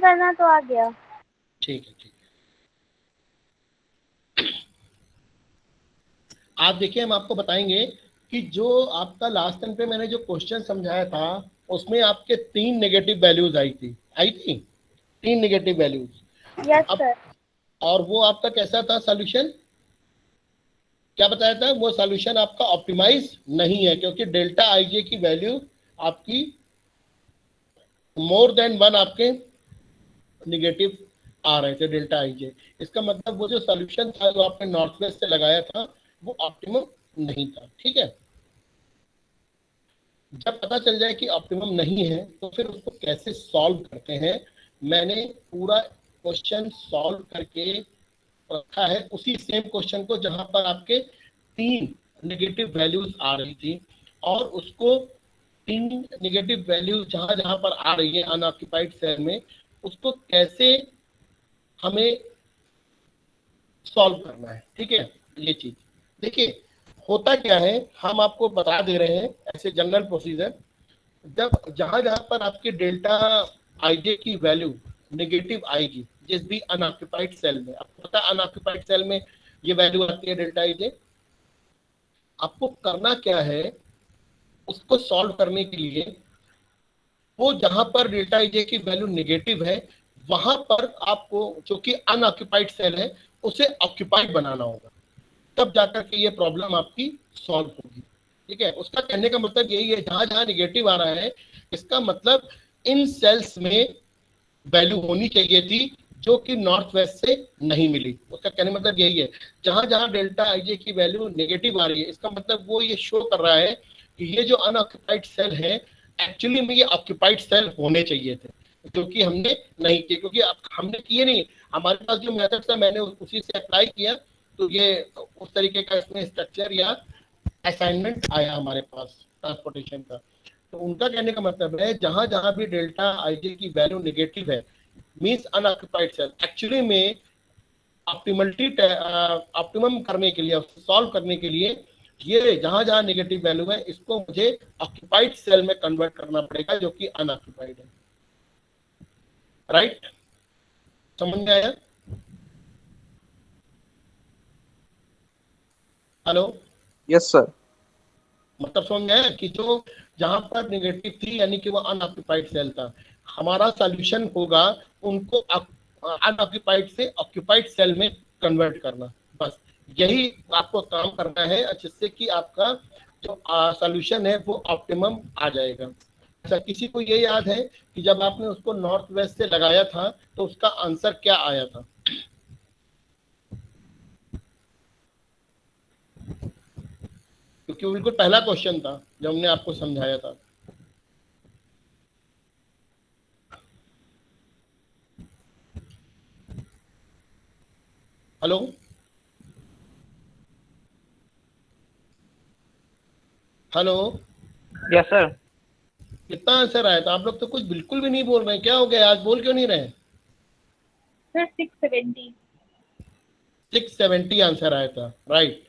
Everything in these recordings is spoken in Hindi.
करना तो आ गया। ठीक है, ठीक है। आप देखिए, हम आपको बताएंगे कि जो आपका लास्ट टाइम पे मैंने जो क्वेश्चन समझाया था उसमें आपके 3 नेगेटिव वैल्यूज आई थी 3 नेगेटिव वैल्यूज। यस अब सर। और वो आपका कैसा था सॉल्यूशन, क्या बताया था? वो सॉल्यूशन आपका ऑप्टिमाइज नहीं है, क्योंकि डेल्टा आई जे की वैल्यू आपकी मोर देन 1 आपके निगेटिव आ रहे थे डेल्टा आई जे। इसका मतलब वो जो सॉल्यूशन था जो आपने नॉर्थ वेस्ट से लगाया था वो ऑप्टिमम नहीं था। ठीक है, जब पता चल जाए कि ऑप्टिमम नहीं है तो फिर उसको कैसे सॉल्व करते हैं, मैंने पूरा क्वेश्चन सॉल्व करके रखा है, उसी सेम क्वेश्चन को जहां पर आपके 3 नेगेटिव वैल्यूज आ रही थी, और उसको 3 नेगेटिव वैल्यूज जहां जहां पर आ रही है अनऑक्यूपाइड सेल में, उसको कैसे हमें सॉल्व करना है। ठीक है, ये चीज देखिए होता क्या है, हम आपको बता दे रहे हैं ऐसे जनरल प्रोसीजर। जब जहां जहां पर आपकी डेल्टा आईजे की वैल्यू नेगेटिव आएगी जिस भी अनऑक्यूपाइड सेल में, आपको पता है अनऑक्यूपाइड सेल में ये वैल्यू आती है डेल्टा आईजे, आपको करना क्या है, उसको सॉल्व करने के लिए वो जहां पर डेल्टा आईजे की वैल्यू नेगेटिव है वहां पर आपको जो कि अनऑक्यूपाइड सेल है उसे ऑक्यूपाइड बनाना होगा, तब जाकर के ये प्रॉब्लम आपकी सॉल्व होगी। ठीक है, उसका कहने का मतलब यही है, जहां जहां निगेटिव आ रहा है इसका मतलब इन सेल्स में वैल्यू होनी चाहिए थी जो कि नॉर्थ वेस्ट से नहीं मिली। उसका कहने का मतलब यही है, जहां जहां डेल्टा आईजे की वैल्यू नेगेटिव आ रही है इसका मतलब वो ये शो कर रहा है कि ये जो अनऑक्यूपाइड सेल है एक्चुअली में ये ऑक्यूपाइड सेल होने चाहिए थे, जो कि हमने नहीं किए, क्योंकि हमने किए नहीं। हमारे पास जो मेथड था मैंने उसी से अप्लाई किया, तो ये उस तरीके का इसमें स्ट्रक्चर या असाइनमेंट आया हमारे पास ट्रांसपोर्टेशन का। तो उनका कहने का मतलब है जहां जहां भी डेल्टा आईजे की वैल्यू नेगेटिव है मींस अनऑक्यूपाइड सेल, एक्चुअली में ऑप्टिमलिटी ऑप्टिमम करने के लिए, सॉल्व करने के लिए ये जहां जहां नेगेटिव वैल्यू है इसको मुझे ऑक्यूपाइड सेल में कन्वर्ट करना पड़ेगा जो कि अनऑक्यूपाइड है। राइट, समझ में आया? Hello, yes sir. मतलब समझ में आया कि जो जहां पर नेगेटिव थी यानी कि वो अनऑक्यूपाइड सेल था, हमारा सॉल्यूशन होगा उनको अनऑक्यूपाइड से ऑक्यूपाइड सेल में कन्वर्ट करना। बस यही आपको काम करना है जिससे कि आपका जो सॉल्यूशन है वो ऑप्टिमम आ जाएगा। अच्छा, किसी को ये याद है कि जब आपने उसको नॉर्थ वेस्ट से लगाया था तो उसका आंसर क्या आया था? क्योंकि बिल्कुल पहला क्वेश्चन था जो हमने आपको समझाया था। Hello, hello, yes sir. कितना आंसर आया था? आप लोग तो कुछ बिल्कुल भी नहीं बोल रहे हैं, क्या हो गया आज, बोल क्यों नहीं रहे? सर 670। 670 आंसर आया था, राइट।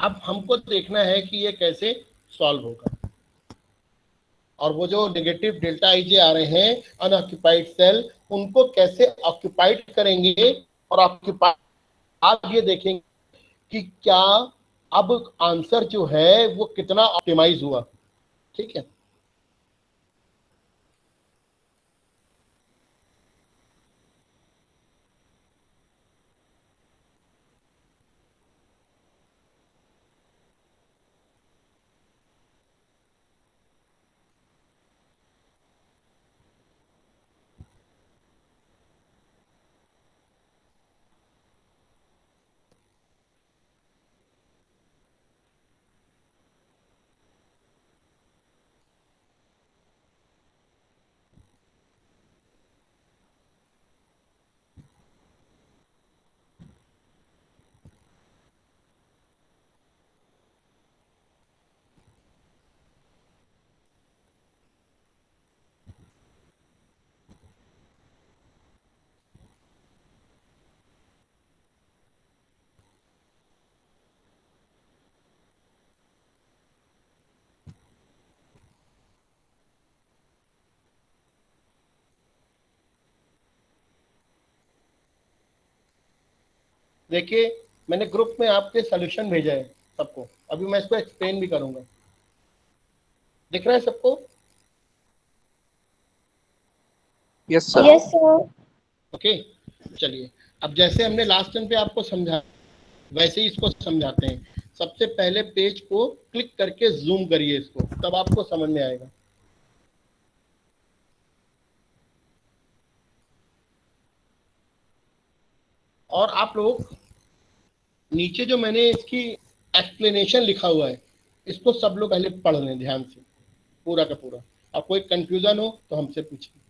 अब हमको देखना है कि ये कैसे सॉल्व होगा, और वो जो नेगेटिव डेल्टा आईजे आ रहे हैं अनऑक्यूपाइड सेल उनको कैसे ऑक्यूपाइड करेंगे, और ऑक्यूपाइड आप ये देखेंगे कि क्या अब आंसर जो है वो कितना ऑप्टिमाइज हुआ। ठीक है, देखिए मैंने ग्रुप में आपके सॉल्यूशन भेजा है सबको, अभी मैं इसको एक्सप्लेन भी करूंगा। दिख रहा है सबको? Yes sir. Yes sir. Okay, चलिए अब जैसे हमने लास्ट टाइम पे आपको समझा वैसे ही इसको समझाते हैं। सबसे पहले पेज को क्लिक करके जूम करिए इसको, तब आपको समझ में आएगा। और आप लोग नीचे जो मैंने इसकी एक्सप्लेनेशन लिखा हुआ है इसको सब लोग पहले पढ़ लें ध्यान से, पूरा का पूरा। और कोई कंफ्यूजन हो तो हमसे पूछिए।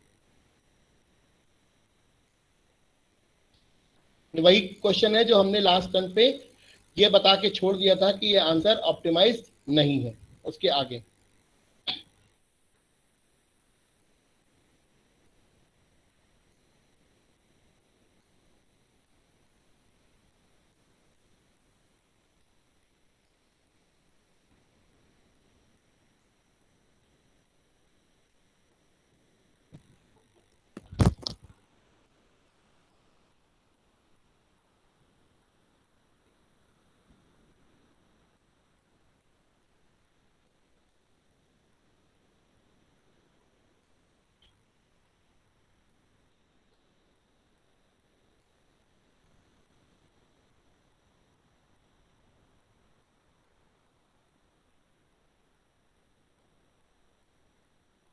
वही क्वेश्चन है जो हमने लास्ट टर्न पे ये बता के छोड़ दिया था कि ये आंसर ऑप्टिमाइज नहीं है। उसके आगे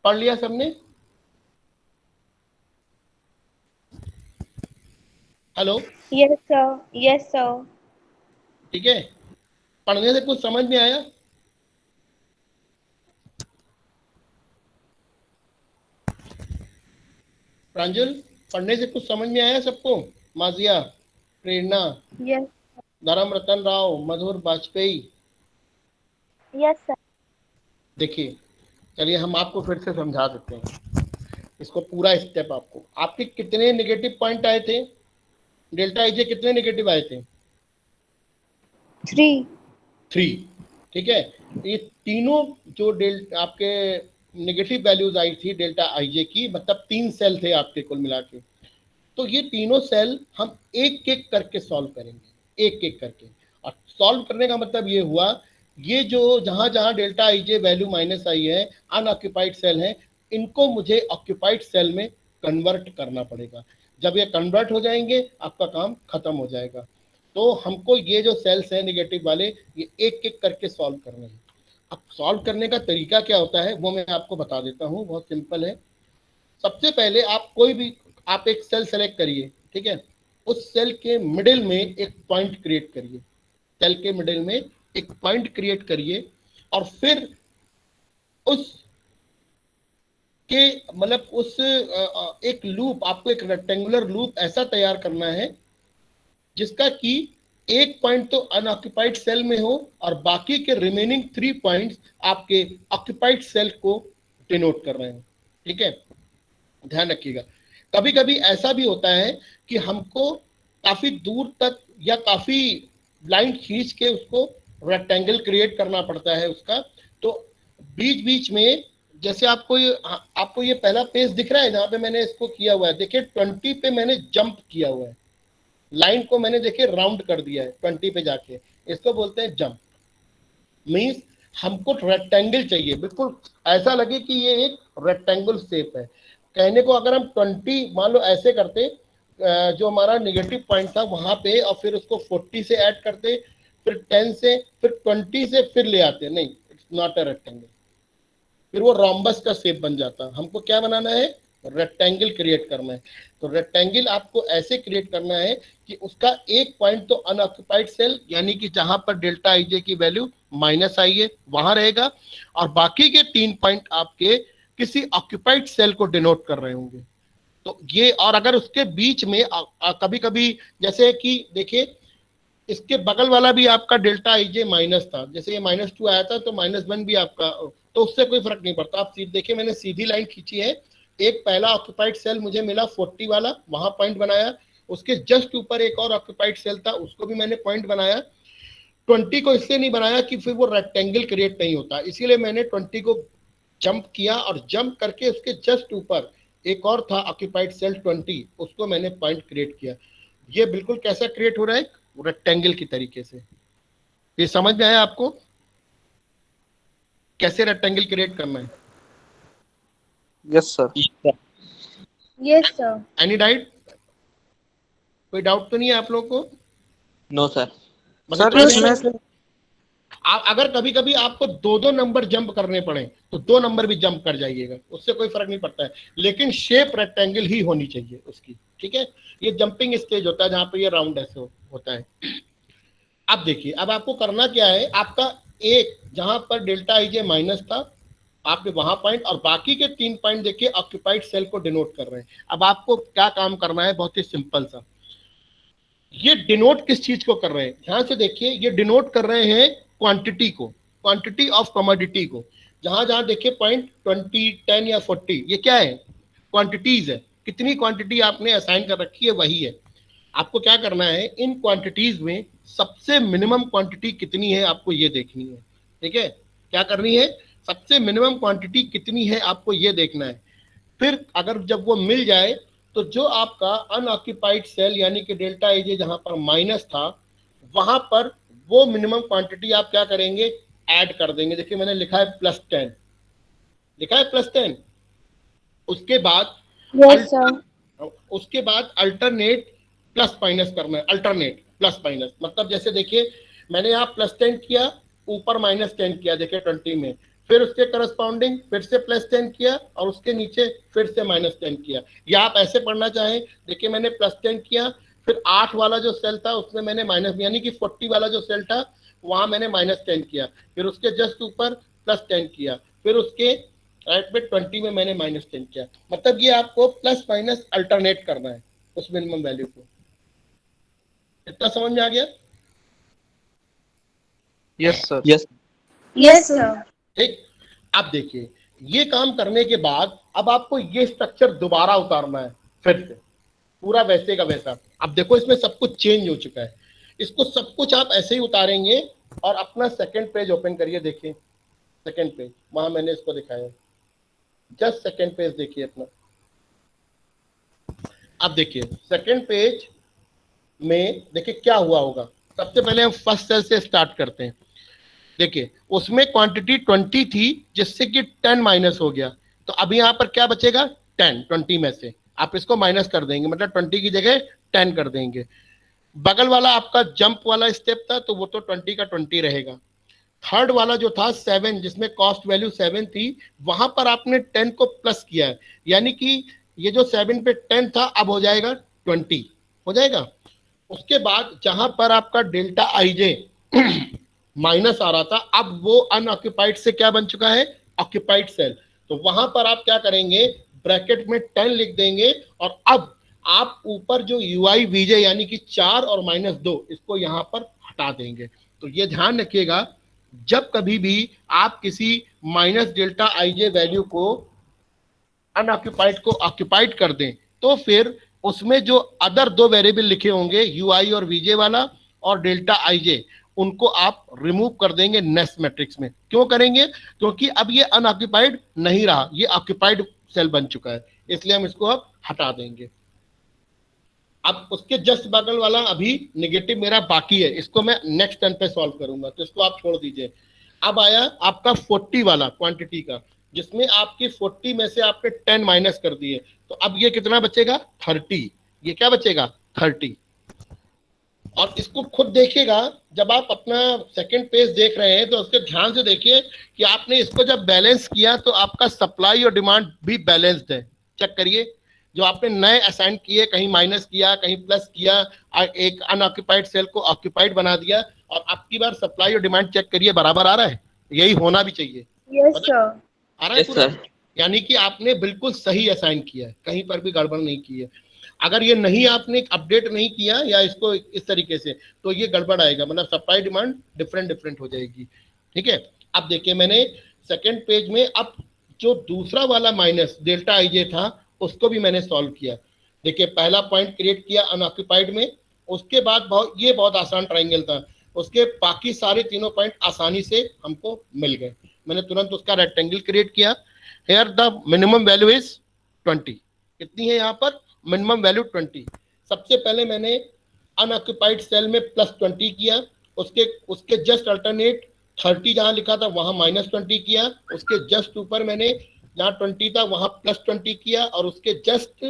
पढ़ लिया सबने? Hello, yes sir. Yes sir. ठीक है। पढ़ने से कुछ समझ में आया? प्रांजल, पढ़ने से कुछ समझ में आया सबको? Maziya, Prerna, yes. Dharam Ratan Rao, Madhur Vajpayee. Yes sir. देखिए चलिए हम आपको फिर से समझा देते हैं इसको पूरा स्टेप। आपको आपके कितने नेगेटिव पॉइंट आए थे? डेल्टा आईजे कितने नेगेटिव आए थे? 3। 3। ठीक है, ये तीनों जो आपके नेगेटिव वैल्यूज आई थी डेल्टा आईजे की, मतलब 3 सेल थे आपके कुल मिला के। तो ये तीनों सेल हम एक एक करके सॉल्व करेंगे, एक एक करके। और सॉल्व करने का मतलब ये हुआ, ये जो जहां जहां डेल्टा आईजे वैल्यू माइनस आई है, अनऑक्यूपाइड सेल है, इनको मुझे ऑक्यूपाइड सेल में कन्वर्ट करना पड़ेगा। जब ये कन्वर्ट हो जाएंगे आपका काम खत्म हो जाएगा। तो हमको ये जो सेल्स हैं नेगेटिव वाले, ये एक एक करके सॉल्व करने हैं। अब सॉल्व करने का तरीका क्या होता है वो मैं आपको बता देता हूँ, बहुत सिंपल है। सबसे पहले आप कोई भी आप एक सेल सेलेक्ट करिए, ठीक है। उस सेल के मिडिल में एक पॉइंट क्रिएट करिए, सेल के मिडिल में एक पॉइंट क्रिएट करिए। और फिर उस के मतलब उस एक लूप, आपको एक रेक्टेंगुलर लूप ऐसा तैयार करना है जिसका कि एक पॉइंट तो अनऑक्यूपाइड सेल में हो और बाकी के रिमेनिंग 3 पॉइंट्स आपके ऑक्यूपाइड सेल को डिनोट कर रहे हैं। ठीक है, ध्यान रखिएगा। कभी कभी ऐसा भी होता है कि हमको काफी दूर तक या काफी लाइन खींच के उसको रेक्टेंगल क्रिएट करना पड़ता है उसका। तो बीच बीच में जैसे आपको ये पहला पेज दिख रहा है जहां पे मैंने इसको किया हुआ है, देखिए 20 पे मैंने जंप किया हुआ है, लाइन को मैंने देखिए राउंड कर दिया है 20 पे जाके, इसको बोलते हैं जंप। मीन्स हमको रेक्टेंगल चाहिए, बिल्कुल ऐसा लगे कि ये एक रेक्टेंगल शेप है। कहने को अगर हम 20 मान लो ऐसे करते, जो हमारा नेगेटिव पॉइंट था वहां पे, और फिर उसको 40 से ऐड करते, फिर 10 से, फिर 20 से, फिर ले आते, नहीं, इट्स नॉट अ रेक्टेंगल। फिर वो रोम्बस का शेप बन जाता। हमको क्या बनाना है? रेक्टेंगल क्रिएट करना है। तो रेक्टेंगल आपको ऐसे क्रिएट करना है कि उसका एक पॉइंट तो अनऑक्यूपाइड सेल, यानी कि जहां पर डेल्टा आईजे की वैल्यू माइनस आई है वहां रहेगा, और बाकी के 3 पॉइंट आपके किसी ऑक्यूपाइड सेल को डिनोट कर रहे होंगे। तो ये, और अगर उसके बीच में कभी कभी जैसे कि देखिए इसके बगल वाला भी आपका डेल्टा आईजे माइनस था, जैसे ये -2 आया था तो -1 भी आपका, तो उससे कोई फर्क नहीं पड़ता। आप देखिए मैंने सीधी लाइन खींची है, एक पहला ऑक्यूपाइड सेल मुझे मिला 40 वाला, वहां पॉइंट बनाया। उसके जस्ट ऊपर एक और ऑक्यूपाइड सेल था, उसको भी मैंने पॉइंट बनाया। 20 को इसलिए नहीं बनाया कि फिर वो रेक्टेंगल क्रिएट नहीं होता, इसीलिए मैंने 20 को जंप किया, और जंप करके उसके जस्ट ऊपर एक और था ऑक्यूपाइड सेल 20, उसको मैंने पॉइंट क्रिएट किया। ये बिल्कुल कैसा क्रिएट हो रहा है? रेक्टेंगल की तरीके से। ये समझ में आया आपको कैसे रेक्टेंगल क्रिएट करना है? Yes sir. Yes, sir. Any doubt? कोई डाउट तो नहीं है आप लोगों को? No sir. मतलब सर No, इसमें sir. अगर कभी कभी आपको दो दो नंबर जंप करने पड़े तो दो नंबर भी जंप कर जाइएगा, उससे कोई फर्क नहीं पड़ता है, लेकिन शेप रेक्टेंगल ही होनी चाहिए उसकी। ठीक है, ये जंपिंग स्टेज होता है जहां पे ये राउंड ऐसे होता है। अब देखिए, अब आपको करना क्या है, आपका एक जहां पर डेल्टा आई जे माइनस था आपने वहां पॉइंट, और बाकी के 3 पॉइंट देखिए ऑक्यूपाइड सेल को डिनोट कर रहे हैं। अब आपको क्या काम करना है, बहुत ही सिंपल सा। ये डिनोट किस चीज को कर रहे हैं, ध्यान से देखिए, ये डिनोट कर रहे हैं क्वांटिटी को, क्वांटिटी ऑफ कमोडिटी को। जहां जहां देखिए पॉइंट 20, 10 या 40, ये क्या है, क्वांटिटीज है। कितनी क्वांटिटी आपने असाइन कर रखी है वही है। आपको क्या करना है, इन क्वांटिटीज में सबसे मिनिमम क्वांटिटी कितनी है आपको ये देखनी है। ठीक है, क्या करनी है, सबसे मिनिमम क्वांटिटी कितनी है आपको ये देखना है। फिर अगर जब वो मिल जाए तो जो आपका अनऑक्यूपाइड सेल यानी कि डेल्टा आई जे जहां पर माइनस था, वहां पर वो मिनिमम क्वांटिटी आप क्या करेंगे, ऐड कर देंगे। देखिए मैंने लिखा है +10, लिखा है +10। उसके बाद Yes, sir. उसके बाद अल्टरनेट प्लस माइनस करना है। अल्टरनेट प्लस माइनस मतलब जैसे देखिए मैंने यहाँ +10 किया, ऊपर -10 किया, देखिए 20 में, फिर उसके करस्पॉन्डिंग फिर से +10 किया और उसके नीचे फिर से -10 किया। या आप ऐसे पढ़ना चाहें, देखिए मैंने +10 किया, फिर 8 वाला जो सेल था उसमें मैंने माइनस, यानी कि 40 वाला जो सेल था वहां मैंने -10 किया, फिर उसके जस्ट ऊपर +10 किया, फिर उसके राइट में 20 में मैंने -10 किया। मतलब ये आपको प्लस माइनस अल्टरनेट करना है उस मिनिमम वैल्यू को। इतना समझ में आ गया? Yes sir. Yes. Yes, sir. ठीक, अब देखिए ये काम करने के बाद अब आपको ये स्ट्रक्चर दोबारा उतारना है, फिर से पूरा वैसे का वैसा। अब देखो इसमें सब कुछ चेंज हो चुका है, इसको सब कुछ आप ऐसे ही उतारेंगे। और अपना सेकंड पेज ओपन करिए, देखिए सेकंड पेज, वहां मैंने इसको दिखाया, जस्ट सेकंड पेज देखिए अपना। अब देखिए सेकंड पेज में देखिए क्या हुआ होगा। सबसे पहले हम फर्स्ट सेल से स्टार्ट करते हैं। देखिए उसमें क्वांटिटी 20 थी जिससे कि 10 माइनस हो गया, तो अभी यहां पर क्या बचेगा, 10। 20 में से आप इसको माइनस कर देंगे, मतलब 20 की जगह 10 कर देंगे। बगल वाला आपका जंप वाला स्टेप था तो वो तो 20 का 20 रहेगा। थर्ड वाला जो था 7, जिसमें कॉस्ट वैल्यू 7 थी, वहां पर आपने 10 को प्लस किया है, यानी कि ये जो 7 पे 10 था अब हो जाएगा 20 हो जाएगा। उसके बाद जहां पर आपका डेल्टा आई जे माइनस आ रहा था, अब वो अनऑक्यूपाइड से क्या बन चुका है, ऑक्यूपाइड सेल। तो वहां पर आप क्या करेंगे, ब्रैकेट में 10 लिख देंगे, और अब आप ऊपर जो UI VJ यानी कि 4 और -2 इसको यहां पर हटा देंगे। तो ये ध्यान रखिएगा, जब कभी भी आप किसी माइनस डेल्टा आई जे वैल्यू को अनऑक्यूपाइड को ऑक्यूपाइड कर दें, तो फिर उसमें जो अदर दो वेरिएबल लिखे होंगे UI और VJ वाला और डेल्टा IJ, उनको आप रिमूव कर देंगे नेस्ट मैट्रिक्स में। क्यों करेंगे, क्योंकि अब ये अनऑक्यूपाइड नहीं रहा, ये ऑक्यूपाइड सेल बन चुका है, इसलिए हम इसको अब हटा देंगे। अब उसके जस्ट बगल वाला अभी नेगेटिव मेरा बाकी है, इसको मैं नेक्स्ट टर्न पे सॉल्व करूंगा, तो इसको आप छोड़ दीजिए। अब आया आपका 40 वाला क्वांटिटी का, जिसमें आपकी 40 में से आपने 10 माइनस कर दिए, तो अब ये कितना बचेगा, 30। ये क्या बचेगा, 30। और इसको खुद देखिएगा, जब आप अपना सेकंड पेज देख रहे हैं तो उसके ध्यान से देखिए कि आपने इसको जब बैलेंस किया तो आपका सप्लाई और डिमांड भी बैलेंस्ड है। चेक करिए, जो आपने नए असाइन किए, कहीं माइनस किया कहीं प्लस किया, एक अनऑक्यूपाइड सेल को ऑक्यूपाइड बना दिया, और आपकी बार सप्लाई और डिमांड चेक करिए बराबर आ रहा है, यही होना भी चाहिए। Yes, sir. आ रहा है यस पूरा, सर। यानी कि आपने बिल्कुल सही असाइन किया है, कहीं पर भी गड़बड़ नहीं की है। अगर ये नहीं आपने अपडेट नहीं किया या इसको इस तरीके से, तो ये गड़बड़ आएगा, मतलब सप्लाई डिमांड डिफरेंट डिफरेंट हो जाएगी। ठीक है, अब देखिए मैंने सेकंड पेज में अब जो दूसरा वाला माइनस डेल्टा IJ था उसको भी मैंने सॉल्व किया। देखिए पहला पॉइंट क्रिएट किया अनऑक्यूपाइड में, उसके बाद ये बहुत आसान ट्राइंगल था, उसके बाकी सारे तीनों पॉइंट आसानी से हमको मिल गए। मैंने तुरंत उसका रेक्टेंगल क्रिएट किया। Here the minimum value is 20। कितनी है यहाँ पर मिनिमम वैल्यू, 20। सबसे पहले मैंने अनऑक्यूपाइड सेल में +20 किया, उसके उसके जस्ट अल्टरनेट 30 जहां लिखा था वहां -20 किया, उसके जस्ट ऊपर मैंने जहां 20 था वहां +20 किया, और उसके जस्ट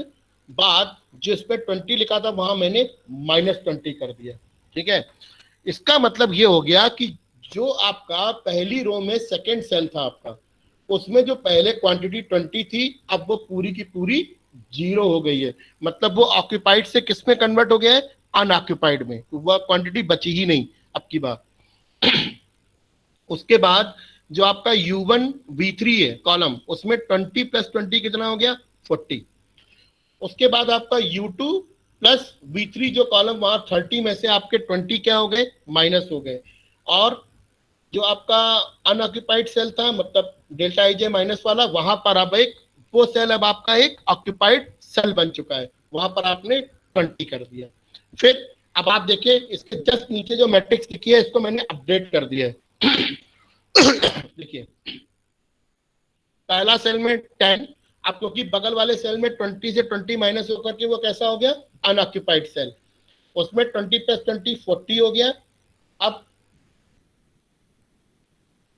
बाद जिस पे 20 लिखा था वहां मैंने -20 कर दिया। ठीक है, इसका मतलब ये हो गया कि जो आपका पहली रो में सेकंड सेल था आपका, उसमें जो पहले क्वांटिटी 20 थी अब वो पूरी की पूरी 0 हो गई है। मतलब वो ऑक्यूपाइड से किस में कन्वर्ट हो गया है? अनऑक्यूपाइड में। तो वह क्वांटिटी बची ही नहीं अब की बात। उसके बाद जो आपका U1 V3 है कॉलम, उसमें 20 + 20 कितना हो गया? 40। उसके बाद आपका U2 + V3 जो कॉलम वहां 30 में से आपके 20 क्या हो गए? माइनस हो गए। और जो आपका अनऑक्यूपाइड सेल था, मतलब डेल्टा IJ माइनस वाला, वहां पर अब एक वो सेल अब आपका एक ऑक्यूपाइड सेल बन चुका है, वहां पर आपने 20 कर दिया। फिर अब आप देखिए इसके जस्ट नीचे जो मैट्रिक्स लिखी है इसको मैंने अपडेट कर दिया है। देखिए पहला सेल में 10, अब क्योंकि बगल वाले सेल में 20 से 20 माइनस होकर के वो कैसा हो गया? Unoccupied cell. उसमें 20 + 20 40 हो गया।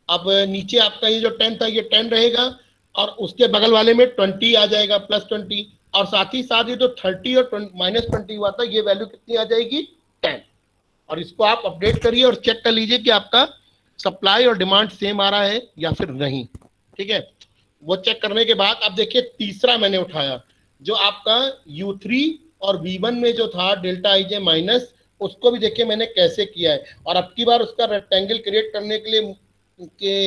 अब नीचे आपका ये जो 10 था ये 10 रहेगा, और उसके बगल वाले में 20 आ जाएगा +20, और साथ ही साथ ये जो 30 और -20 हुआ था ये वैल्यू कितनी आ जाएगी? 10। और इसको आप अपडेट करिए और चेक कर लीजिए कि आपका सप्लाई और डिमांड सेम आ रहा है या फिर नहीं। ठीक है, वो चेक करने के बाद अब देखिए तीसरा मैंने उठाया जो आपका U3 और V1 में जो था डेल्टा IJ माइनस, उसको भी देखिए मैंने कैसे किया है। और अब की बार उसका रेक्टेंगल क्रिएट करने के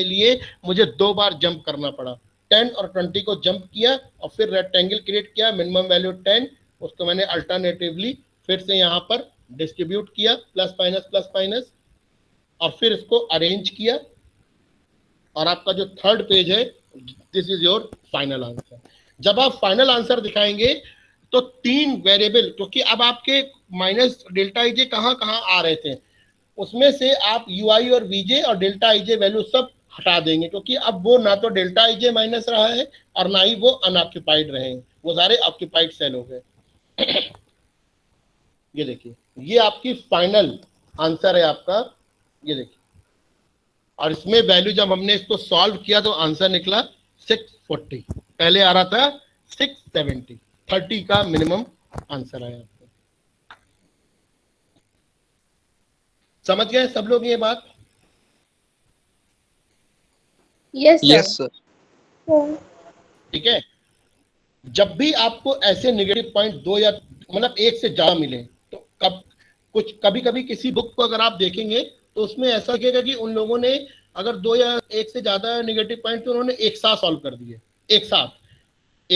लिए मुझे 2 बार जंप करना पड़ा। 10 और 20 को जंप किया और फिर रेक्टेंगल क्रिएट किया, मिनिमम वैल्यू 10, उसको मैंने अल्टरनेटिवली फिर से यहाँ पर डिस्ट्रीब्यूट किया +- और फिर इसको अरेंज किया। और आपका जो थर्ड पेज है, this is your final answer. जब आप फाइनल आंसर दिखाएंगे तो 3 वेरिएबल, क्योंकि अब आपके माइनस डेल्टा IJ कहाँ कहाँ आ रहे थे, उसमें से आप UI और VJ और डेल्टा IJ वैल्यू सब हटा देंगे, क्योंकि अब वो ना तो डेल्टा IJ माइनस रहा है और ना ही वो अनऑक्यूपाइड रहे, वो सारे ऑक्यूपाइड सेल हो गए। ये देखिए ये आपकी फाइनल आंसर है आपका, ये देखिए। और इसमें वैल्यू जब हमने इसको सॉल्व किया तो आंसर निकला 640, पहले आ रहा था 670, 30 का मिनिमम आंसर आया आपको। समझ गए सब लोग ये बात? Yes, sir. Yes, sir. ठीक है, जब भी आपको ऐसे नेगेटिव पॉइंट 2 या मतलब 1 से ज्यादा मिले तो कभी कभी किसी बुक को अगर आप देखेंगे तो उसमें ऐसा लगेगा कि उन लोगों ने अगर 2 या 1 से ज्यादा नेगेटिव पॉइंट तो उन्होंने एक साथ सॉल्व कर दिए। एक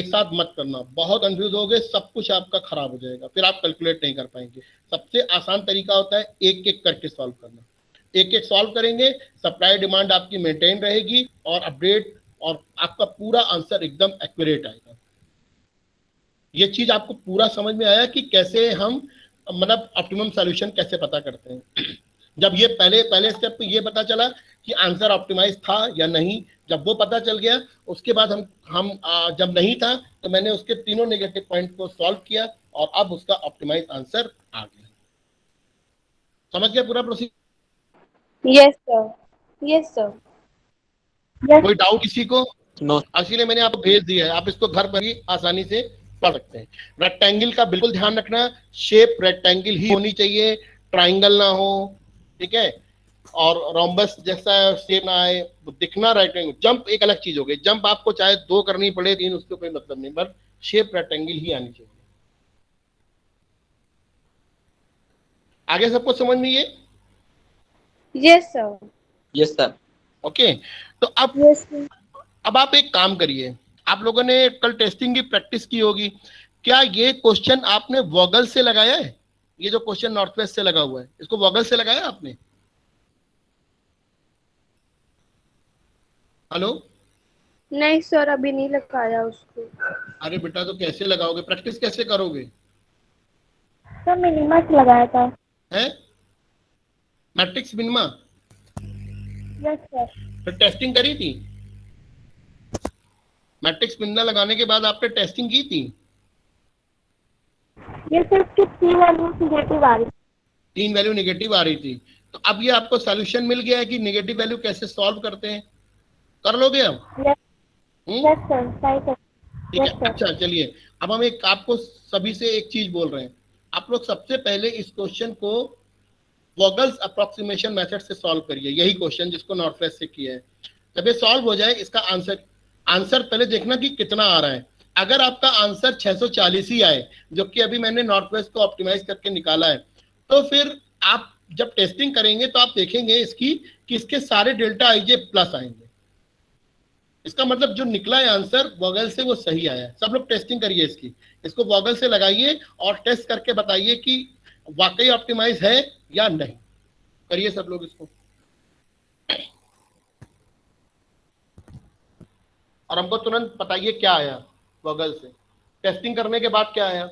साथ मत करना, बहुत कंफ्यूज हो गए, सब कुछ आपका खराब हो जाएगा, फिर आप कैलकुलेट नहीं कर पाएंगे। सबसे आसान तरीका होता है एक एक करके सॉल्व करना। एक एक सॉल्व करेंगे, सप्लाई डिमांड आपकी मेंटेन रहेगी और अपडेट, और आपका पूरा आंसर एकदम एक्यूरेट आएगा। ये चीज आपको पूरा समझ में आया कि कैसे हम मतलब ऑप्टिमम सॉल्यूशन कैसे पता करते हैं। जब ये पहले स्टेप पे ये पता चला कि आंसर ऑप्टिमाइज था या नहीं, जब वो पता चल गया उसके बाद हम जब नहीं था तो मैंने उसके तीनों नेगेटिव पॉइंट को सॉल्व किया और अब उसका ऑप्टिमाइज आंसर आ गया। समझ गया पूरा procedure? Yes, sir. Yes, sir. Yes. कोई डाउट किसी को? No. इसीलिए मैंने आपको भेज दिया है, आप इसको घर पर ही आसानी से पढ़ सकते हैं। रेक्टेंगल का बिल्कुल ध्यान रखना, शेप रेक्टेंगल ही होनी चाहिए, ट्राइंगल ना हो। ठीक है, और रोम्बस जैसा शेप ना आए, दिखना रेक्टेंगल। जंप एक अलग चीज हो गई, जंप आपको चाहे 2 करनी पड़े 3, उसको कोई मतलब नहीं, बट शेप रेक्टेंगल ही आनी चाहिए। आगे सबको समझ में ये? Yes, sir. Yes, sir. Okay, तो Yes, sir. अब आप एक काम करिए, आप लोगों ने कल टेस्टिंग की प्रैक्टिस की होगी, क्या ये क्वेश्चन आपने वॉगल से लगाया है? ये जो क्वेश्चन नॉर्थ वेस्ट से लगा हुआ है इसको वॉगल से लगाया आपने? हेलो? नहीं सर, अभी नहीं लगाया उसको। अरे बेटा तो कैसे लगाओगे, प्रैक्टिस कैसे करोगे? सर मिनिमा से लगाया था। हैं? Matrix minima? Yes sir. फिर टेस्टिंग करी थी? मैट्रिक्स मिनिमा लगाने के बाद आपने टेस्टिंग की थी? ये सिर्फ की 3 वैल्यू नेगेटिव आ रही। 3 वैल्यू नेगेटिव आ रही थी। तो अब ये आपको सॉल्यूशन मिल गया है कि नेगेटिव वैल्यू कैसे सॉल्व करते हैं, कर लोगे हम? यस सर, ट्राई कर। ठीक है, यस सर। अच्छा चलिए, अब हम एक आपको सभी से एक चीज बोल रहे हैं। आप लोग सबसे पहले इस क्वेश्चन को वोगल्स अप्रोक्सीमेशन मेथड से सॉल्व करिए, यही क्वेश्चन जिसको नॉर्थ वेस्ट से किया है। जब ये सॉल्व हो जाए, इसका आंसर आंसर पहले देखना कि कितना आ रहा है। अगर आपका आंसर 640 ही आए, जो कि अभी मैंने नॉर्थ वेस्ट को ऑप्टिमाइज करके निकाला है, तो फिर आप जब टेस्टिंग करेंगे तो आप देखेंगे इसकी कि इसके सारे डेल्टा आईजे प्लस आएंगे। इसका मतलब जो निकला है आंसर वोगल से वो सही आया है। सब लोग टेस्टिंग करिए इसकी, इसको वोगल से लगाइए और टेस्ट करके बताइए कि वाकई ऑप्टिमाइज है या नहीं। करिए सब लोग इसको, और हमको तुरंत बताइए क्या आया गूगल से, टेस्टिंग करने के बाद क्या आया।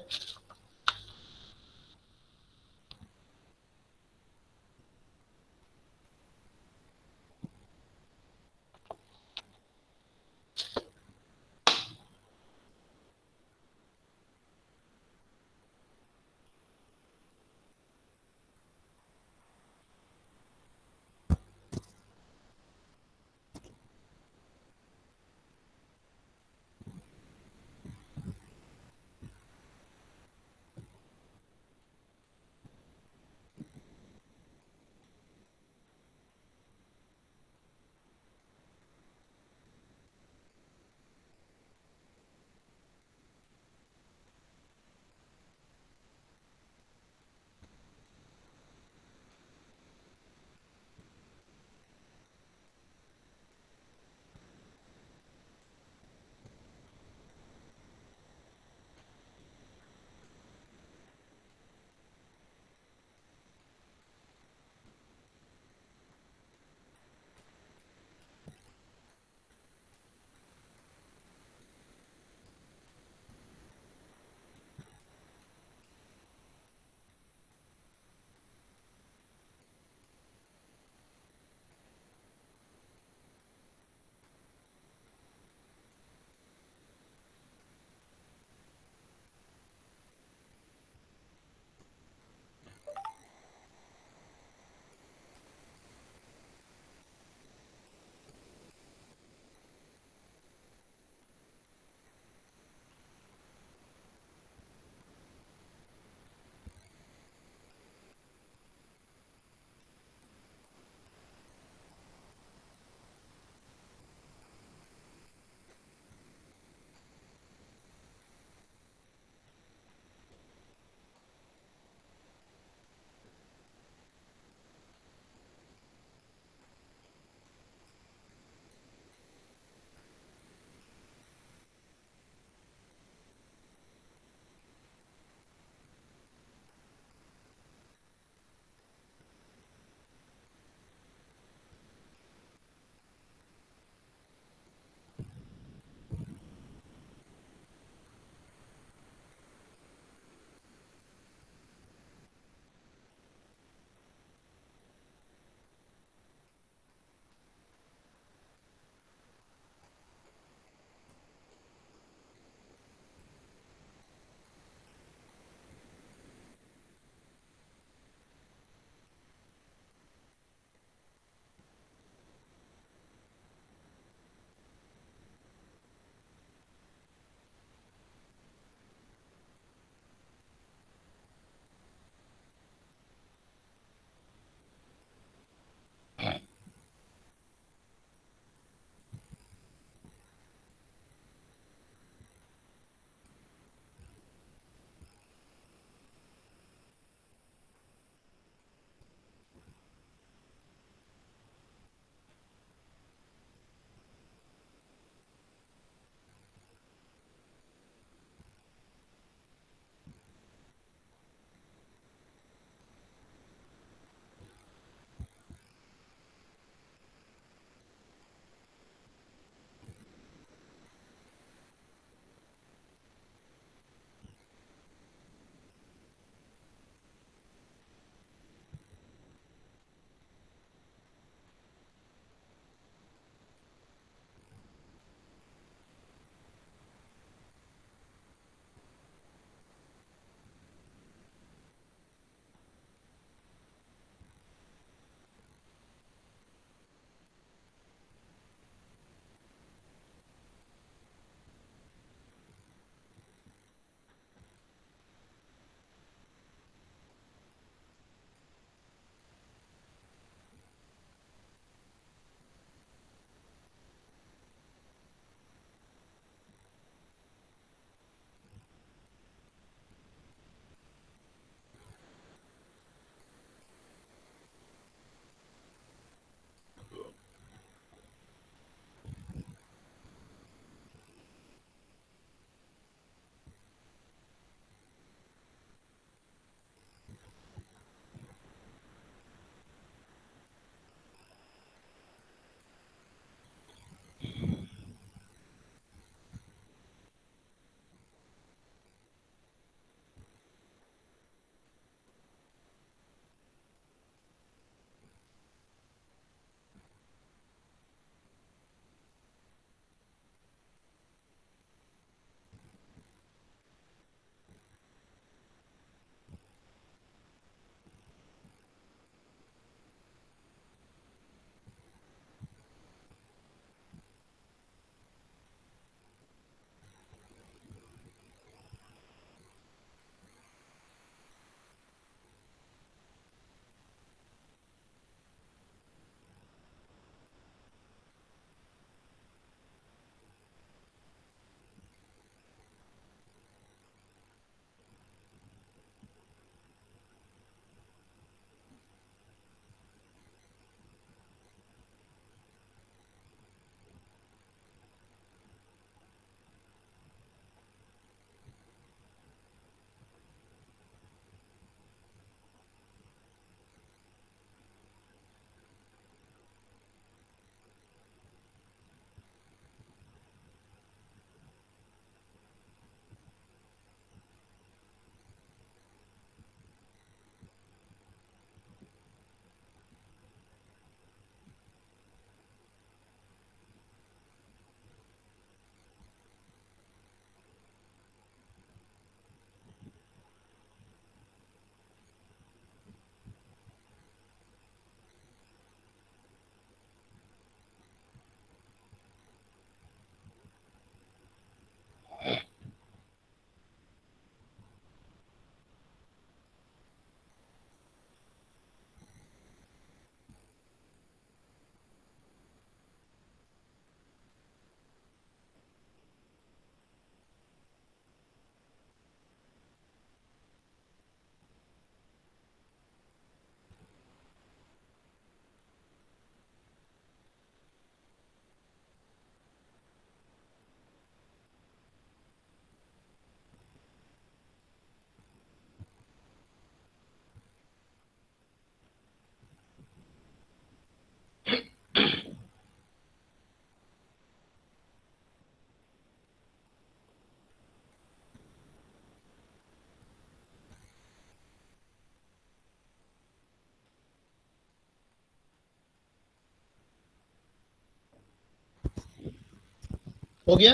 हो गया?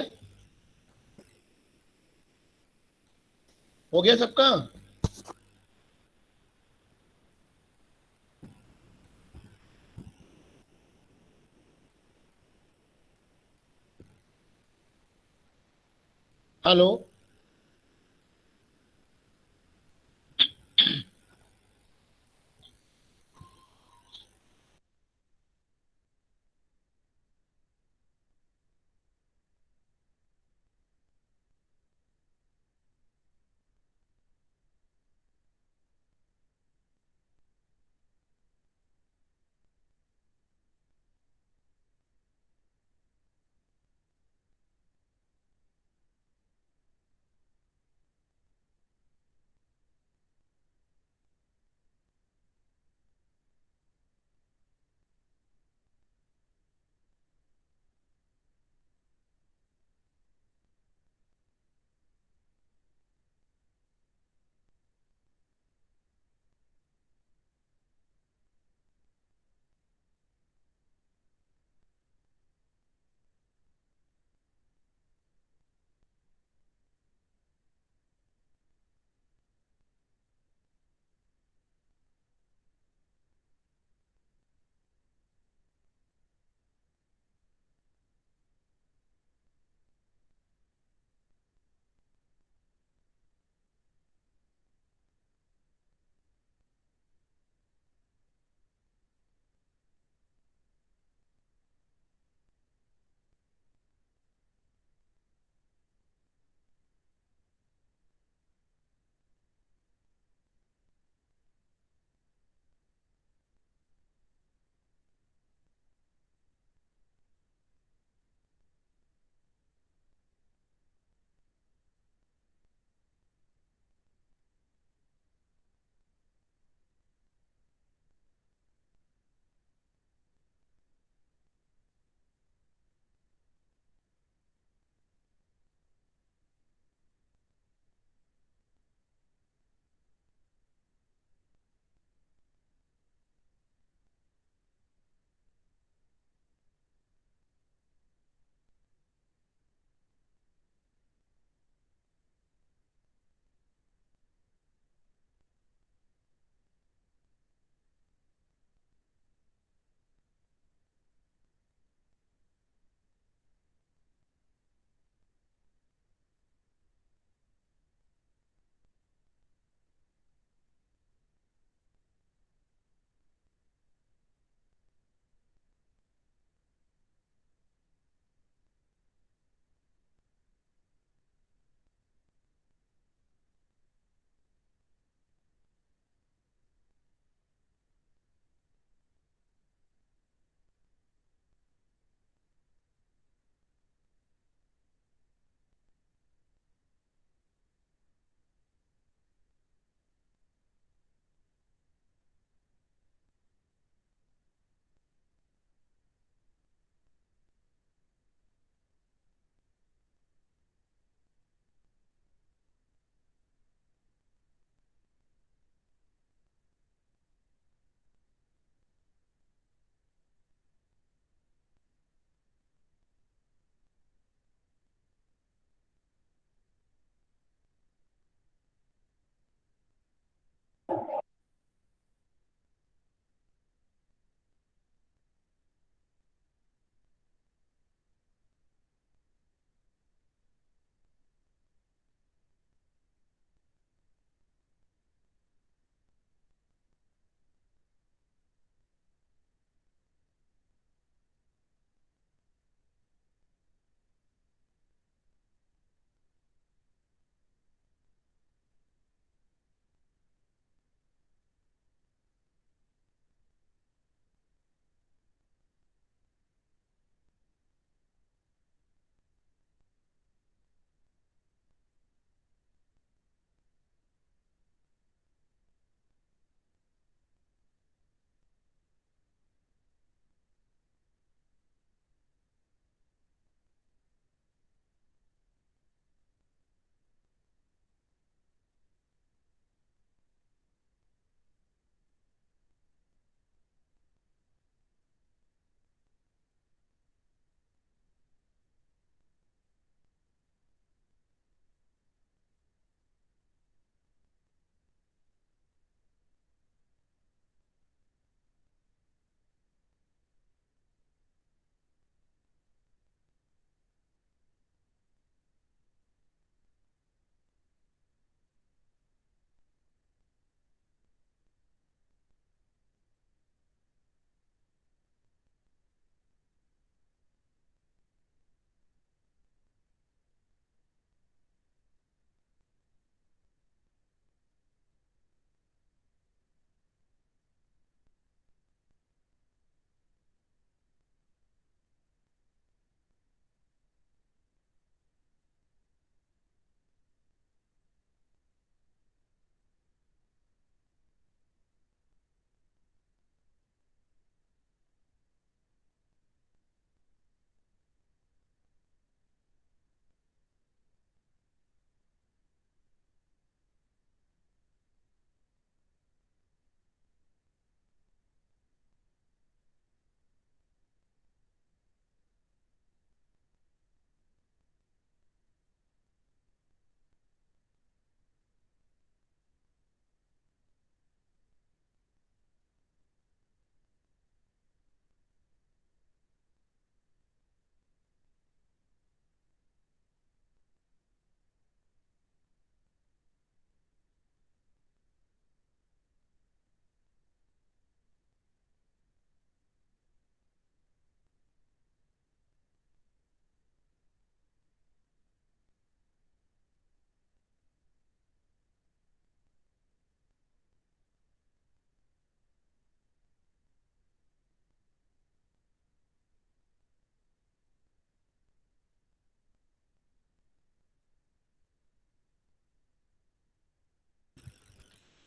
हो गया सबका? हेलो?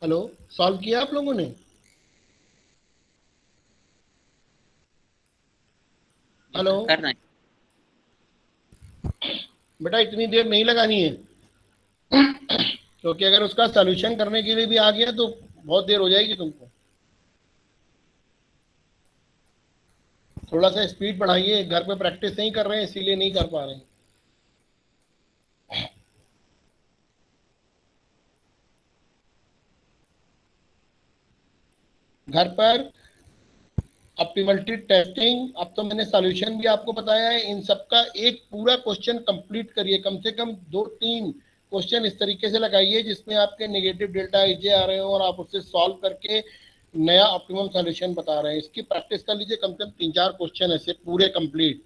हेलो, सॉल्व किया आप लोगों ने? हेलो कर रहे हैं। बेटा, इतनी देर नहीं लगानी है, क्योंकि अगर उसका सॉल्यूशन करने के लिए भी आ गया तो बहुत देर हो जाएगी तुमको। थोड़ा सा स्पीड बढ़ाइए, घर पे प्रैक्टिस नहीं कर रहे हैं इसीलिए नहीं कर पा रहे हैं। घर पर ऑप्टिमलिटी टेस्टिंग, अब तो मैंने सॉल्यूशन भी आपको बताया है, इन सबका एक पूरा क्वेश्चन कंप्लीट करिए, कम से कम 2-3 क्वेश्चन इस तरीके से लगाइए जिसमें आपके नेगेटिव डेल्टा आईजे आ रहे हो और आप उससे सॉल्व करके नया ऑप्टिमम सॉल्यूशन बता रहे हैं। इसकी प्रैक्टिस कर लीजिए, कम से कम 3-4 क्वेश्चन ऐसे पूरे कंप्लीट।